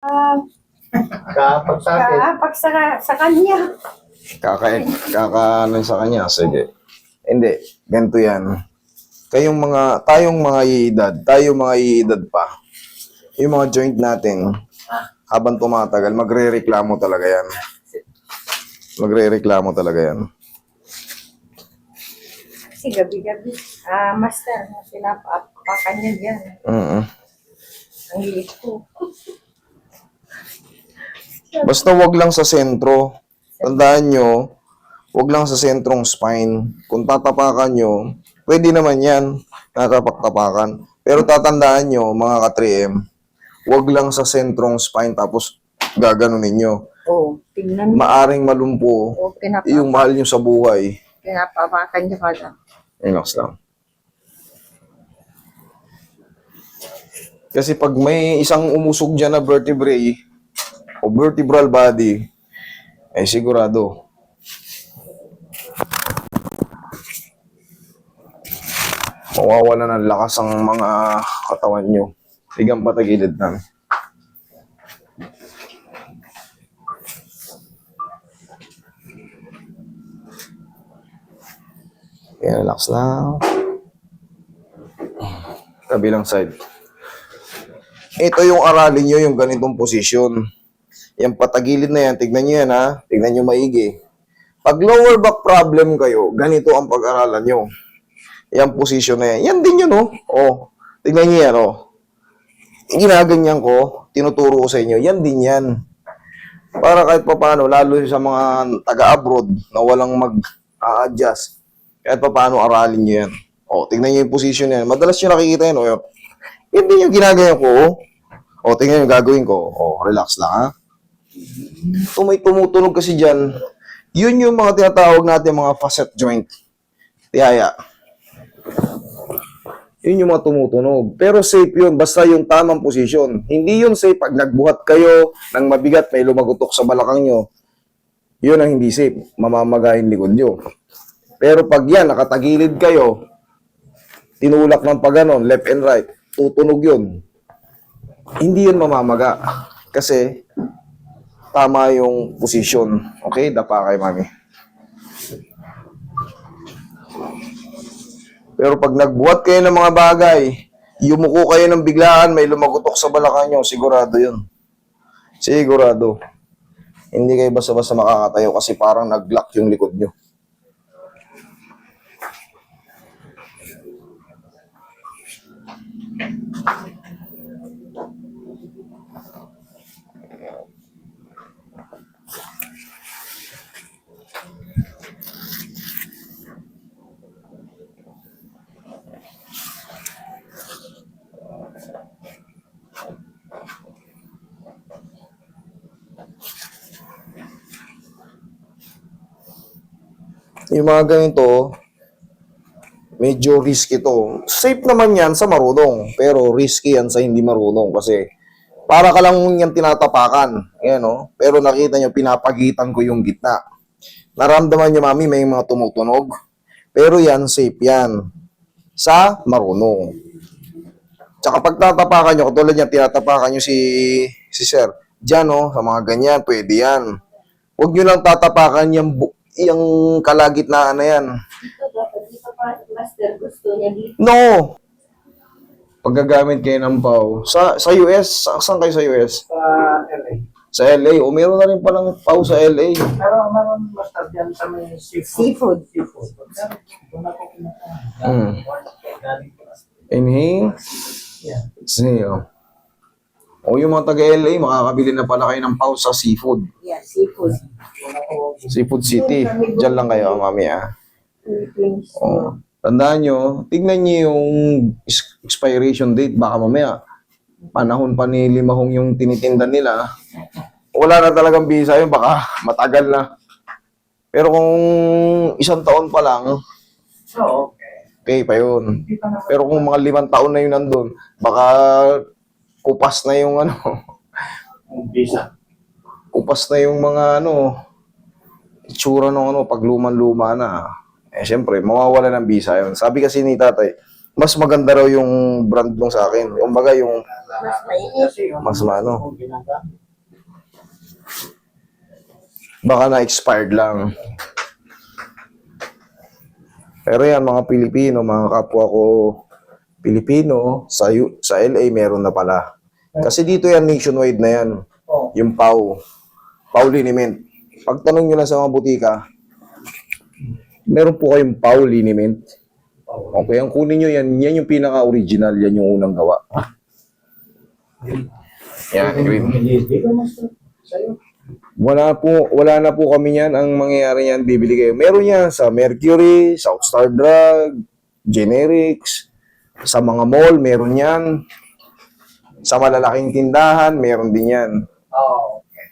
Ah, Kapag sa akin. kapag sa kanya. Ano sa kanya? Sige. Hindi. Ganito yan. Tayong mga iedad, pa, yung mga joint natin, habang tumatagal, magre-reklamo talaga yan. Kasi gabi-gabi, master, pinapapakan niya dyan. Ang liit ko. Basta wag lang sa sentro. Tandaan nyo, wag lang sa sentrong spine. Kung tatapakan nyo, pwede naman yan, nakapagtapakan. Pero tatandaan nyo, mga ka-3M, wag lang sa sentrong spine tapos gaganunin nyo. Tingnan mo. Maaring malumpo yung mahal nyo sa buhay. Pinapapakan niya ka lang. Relax lang. Kasi pag may isang umusog dyan na vertebrae o vertebral body, eh sigurado. Mawawala ng lakas ang mga katawan nyo. Higang patagilid na. Okay, relax lang. Kabilang side. Ito yung aralin nyo, yung ganitong posisyon. Yung patagilid na yan, tignan nyo yan ha. Tignan nyo maigi. Pag lower back problem kayo, ganito ang pag-aralan nyo. Yung posisyon na yan. Yan din yun, oh. Oh, tignan nyo yan, oh. Ginaganyan ko, tinuturo ko sa inyo, yan din yan. Para kahit papaano, lalo sa mga taga-abroad na walang mag-a-adjust, kahit papaano aralin nyo yan. Oh, tignan nyo yung posisyon yan. Madalas nyo nakikita yan, oh. Yan din yung ginagayan ko, oh. Oh, tingnan yung gagawin ko. Oh, relax lang, ha. May tumutunog kasi dyan. Yun yung mga tinatawag natin mga facet joint. Tihaya. Yun yung mga tumutunog. Pero safe yun, basta yung tamang posisyon. Hindi yun safe pag nagbuhat kayo ng mabigat, may lumagutok sa balakang nyo. Yun ang hindi safe. Mamamagahin likod nyo. Pero pag yan, nakatagilid kayo, tinulak ng paganon, left and right, tutunog yun. Hindi yun mamamaga. Kasi, tama yung posisyon. Okay? Dapa kay mami. Pero pag nagbuhat kayo ng mga bagay, yumuko kayo ng biglaan, may lumagutok sa balakang nyo, sigurado yun. Sigurado. Hindi kayo basta-basta makakatayo kasi parang nag-lock yung likod nyo. Yung mga ganito, medyo risky to. Safe naman yan sa marunong, pero risky yan sa hindi marunong kasi para ka lang yan tinatapakan. Yan, no? Pero nakita nyo, pinapagitan ko yung gitna. Naramdaman nyo, mami, may mga tumutunog. Pero yan, safe yan. Sa marunong. Tsaka pag tatapakan nyo, katulad yan, tinatapakan nyo si sir. Diyan, no? Sa mga ganyan, pwede yan. Huwag nyo lang tatapakan yung kalagitnaan na yan. Dito pa, master, gusto niya dito. No! Paggagamit kayo ng PAW. Sa US, saan kayo sa US? Sa LA. Sa LA. O meron na rin palang PAW sa LA. Pero meron master dyan sa may seafood. Doon ako kinakain. Inhale. Yeah. Exhale. O yung mga taga-LA, makakabili na pala kayo ng PAW sa seafood. Yeah, seafood. Seafood City. Diyan lang kayo, mami, ah. Philippines. O. Tandaan nyo, tignan nyo yung expiration date. Baka mamaya, panahon pa ni Limahong yung tinitinda nila. Wala na talagang visa yun, baka matagal na. Pero kung isang taon pa lang, So, okay pa yun. Pero kung mga 5 taon na yun nandun, baka kupas na yung visa. kupas na yung mga itsura ng pag luman-luma na. Eh, syempre, mawawala ng visa yun. Sabi kasi ni tatay, mas maganda raw yung brand nung sa akin. Yung baga, yung Mas mainit. Kasi yung Mas maano. kung ginagamit. Baka na-expired lang. Pero yan, mga Pilipino, mga kapwa ko Pilipino, sa LA meron na pala. Kasi dito yan, nationwide na yan. Oh, Yung Pau liniment. Pagtanong nyo lang sa mga butika, meron po kayong Pau liniment. Okay, ang kunin nyo yan, yan yung pinaka-original, yan yung unang gawa. Yan, green. hindi ka master. Sa'yo. Wala na po kami yan. Ang mangyayari yan, bibili kayo. Meron yan sa Mercury, Southstar Drug, Generics, sa mga mall, meron yan. Sa malalaking tindahan, meron din yan. Oh, okay.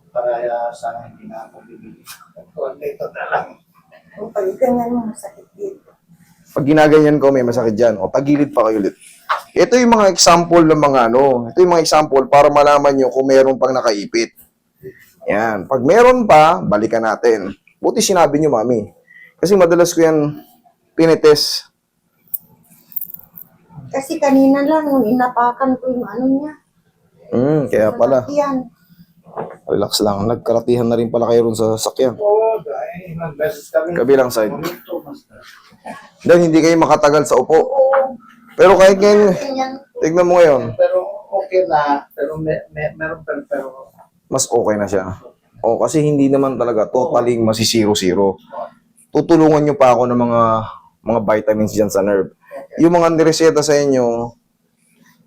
Para sana hindi na ako bibili. Kung ito na lang. Kung pag ganyan mo, masakit dito. Pag ginaganyan ko, may masakit dyan. O, tagilid pa kayo ulit. Ito yung mga example ng mga ano. Ito yung mga example para malaman nyo kung meron pang nakaipit. Yan. Pag meron pa, balikan natin. Buti sinabi nyo, mami. Kasi madalas ko yan pinitest. Kasi kanina lang, nung inapakan ko yung ano niya. Kaya pala. Yan. Relax lang. Nagkaratihan na rin pala kayo ron sa sasakyan. Oo, dahil ilang beses kami. Kabilang side. Momento, master. Dahil hindi kayo makatagal sa upo. Oo. Pero kahit ngayon, Ganyan. tignan mo ngayon, Pero okay na. Pero meron pero mas okay na siya. O, kasi hindi naman talaga totaling masisiro-zero. Tutulungan nyo pa ako ng mga vitamins dyan sa nerve. Yung mga nireseta sa inyo,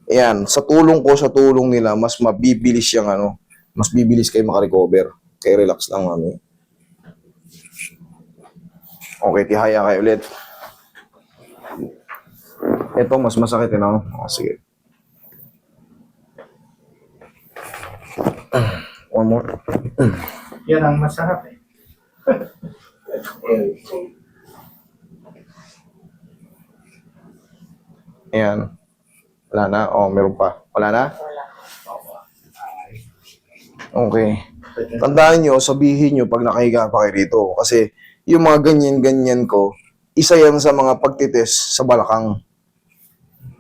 ayan, sa tulong ko, sa tulong nila, mas mabibilis yung ano, mas bibilis kayo makarecover. Kaya relax lang, mami. Okay, tihaya kayo ulit. Ito, mas masakit yun, no? Sige. One more. yan ang masarap eh. Ayan. Wala na? O, meron pa. Wala na? Okay. Tandaan nyo, sabihin nyo pag nakahiga pa kayo rito. Kasi yung mga ganyan-ganyan ko, isa yan sa mga pagtitest sa balakang.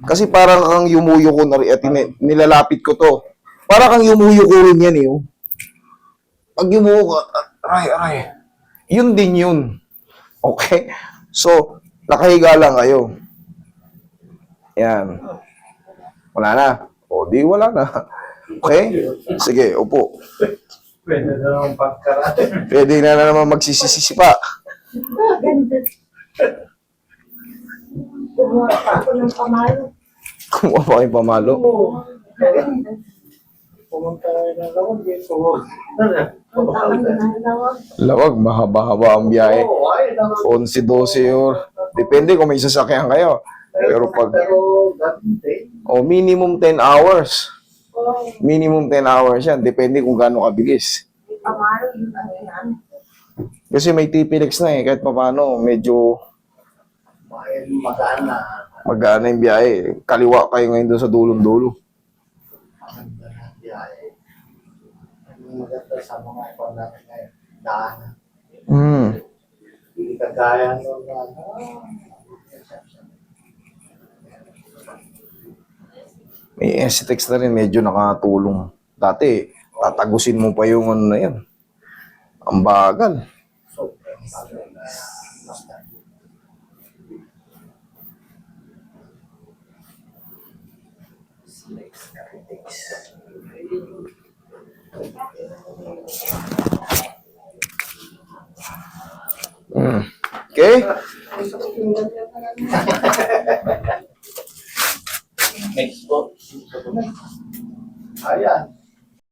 Kasi parang kang yumuyo ko na rin at nilalapit ko to. Parang kang yumuyo ko rin yan eh. Oh. Pag yumuyo ka, aray. Yun din yun. Okay? So, nakahiga lang kayo. Yan. Wala na. O, di wala na. Okay? Sige, upo. Pwede na naman pagkarate. Pwede na naman magsisisi pa. Ganda. Kumuha pa ako ng pamalo. Kumuha pa kayong pamalo. Oo. Ganda. Pumunta tayo ng lawag dito. Punta kami ng lawag. Lawag, mahaba-haba ang biyahe. Oo, ay naman. 11-12 or depende kung may sasakyan kayo. Pero pag minimum 10 hours. Minimum 10 hours yan. Depende kung gaano kabilis. Pamalo yung ano yan. Kasi may TPLX na eh. Kahit pa paano, medyo Magaan na. magaan na yung biyahe. Kaliwa kayo ngayon doon sa dulong-dulo. Maganda na biyahe. Ang maganda sa mga ipon natin ngayon. Daanan. Hindi kagaya nung May STX na rin, medyo nakatulong. Dati, tatagusin mo pa yung ano na yan. Ang bagal. sobrang bago na master. Okay? Next po. Ayan.